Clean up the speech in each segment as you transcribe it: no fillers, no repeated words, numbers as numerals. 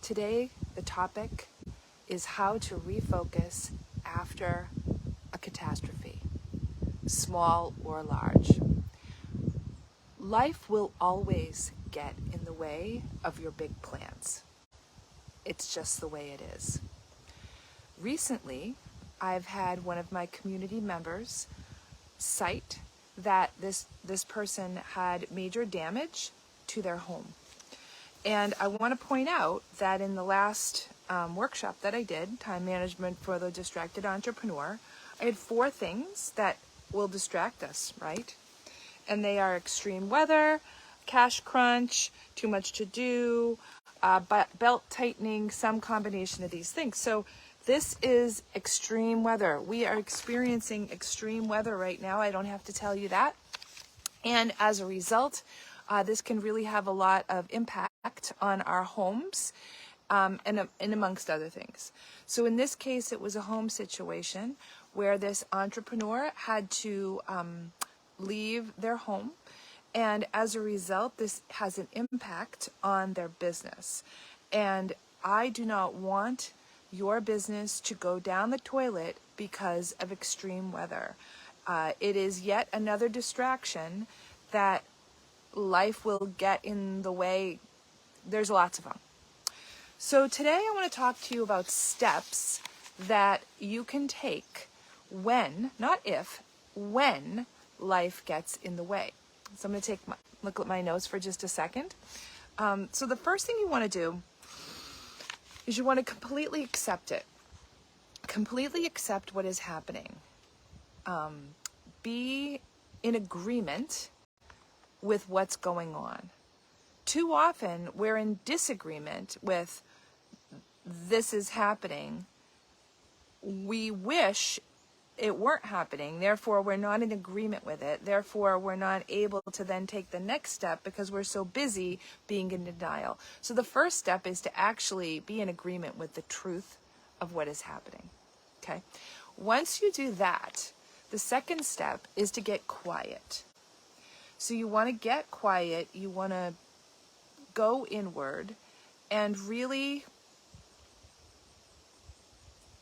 Today, the topic is how to refocus after a catastrophe, small or large. Life will always get in the way of your big plans. It's just the way it is. Recently, I've had one of my community members cite that this person had major damage to their home. And I want to point out that in the last workshop that I did, Time Management for the Distracted Entrepreneur, I had 4 things that will distract us, right? And they are extreme weather, cash crunch, too much to do, belt tightening, some combination of these things. So this is extreme weather. We are experiencing extreme weather right now. I don't have to tell you that. And as a result, this can really have a lot of impact on our homes and amongst other things. So in this case, it was a home situation where this entrepreneur had to leave their home. And as a result, this has an impact on their business. And I do not want your business to go down the toilet because of extreme weather. It is yet another distraction that life will get in the way. There's lots of them. So today I want to talk to you about steps that you can take when, not if, when life gets in the way. So I'm going to look at my notes for just a second. So the first thing you want to do is you want to completely accept it. Completely accept what is happening. Be in agreement with what's going on. Too often we're in disagreement with this is happening. We wish it weren't happening, therefore we're not in agreement with it, therefore we're not able to then take the next step because we're so busy being in denial. So the first step is to actually be in agreement with the truth of what is happening. Okay? Once you do that, the second step is to get quiet. So you want to get quiet, you want to go inward and really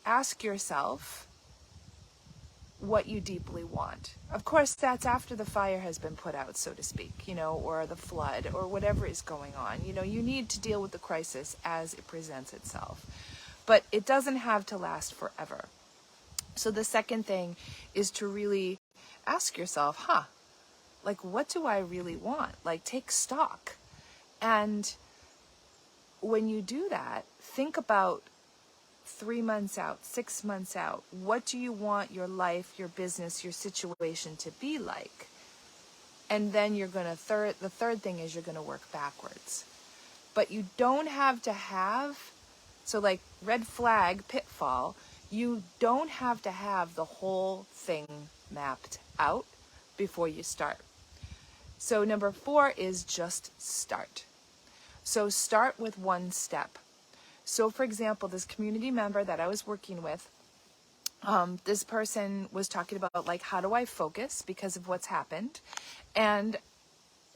ask yourself what you deeply want. Of course, that's after the fire has been put out, so to speak, or the flood or whatever is going on. You need to deal with the crisis as it presents itself. But it doesn't have to last forever. So the second thing is to really ask yourself, what do I really want? Take stock. And when you do that, think about 3 months out, 6 months out. What do you want your life, your business, your situation to be like? And then you're going to the third thing is you're going to work backwards. But you don't have to have, so like red flag, pitfall, you don't have to have the whole thing mapped out before you start. So number 4 is just start. So start with one step. So for example, this community member that I was working with, this person was talking about how do I focus because of what's happened? And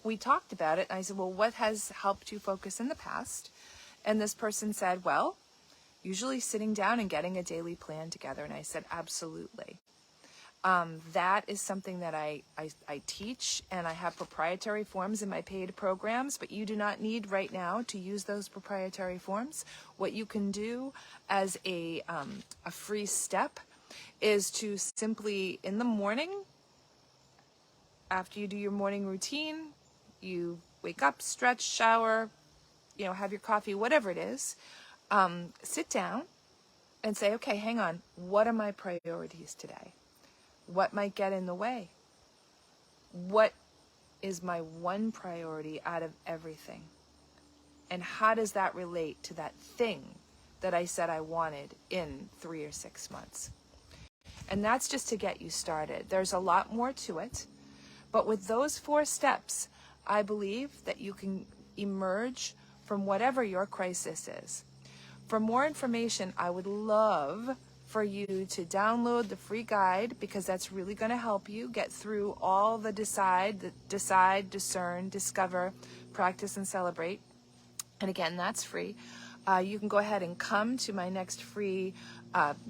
we talked about it. And I said, well, what has helped you focus in the past? And this person said, well, usually sitting down and getting a daily plan together. And I said, absolutely. That is something that I teach, and I have proprietary forms in my paid programs, but you do not need right now to use those proprietary forms. What you can do as a free step is to simply, in the morning, after you do your morning routine, you wake up, stretch, shower, have your coffee, whatever it is, sit down and say, okay, hang on, what are my priorities today? What might get in the way? What is my one priority out of everything? And how does that relate to that thing that I said I wanted in 3 or 6 months? And that's just to get you started. There's a lot more to it. But with those 4 steps, I believe that you can emerge from whatever your crisis is. For more information, I would love for you to download the free guide, because that's really going to help you get through all the decide, discern, discover, practice, and celebrate. And again, that's free. You can go ahead and come to my next free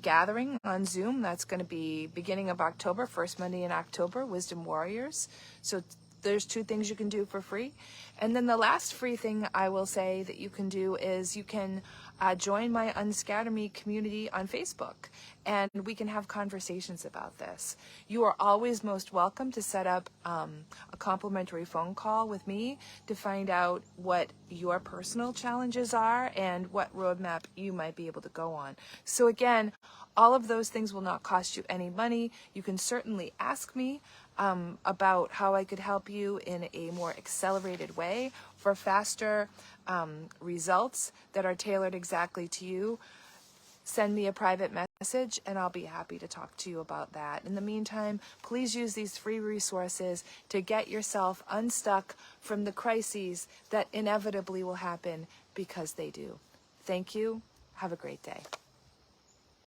gathering on Zoom. That's going to be beginning of October, first Monday in October, Wisdom Warriors. So there's 2 things you can do for free. And then the last free thing I will say that you can do is you can join my Unscatter Me community on Facebook, and we can have conversations about this. You are always most welcome to set up a complimentary phone call with me to find out what your personal challenges are and what roadmap you might be able to go on. So again, all of those things will not cost you any money. You can certainly ask me about how I could help you in a more accelerated way for faster results that are tailored exactly to you. Send me a private message and I'll be happy to talk to you about that. In the meantime, please use these free resources to get yourself unstuck from the crises that inevitably will happen, because they do. Thank you. Have a great day.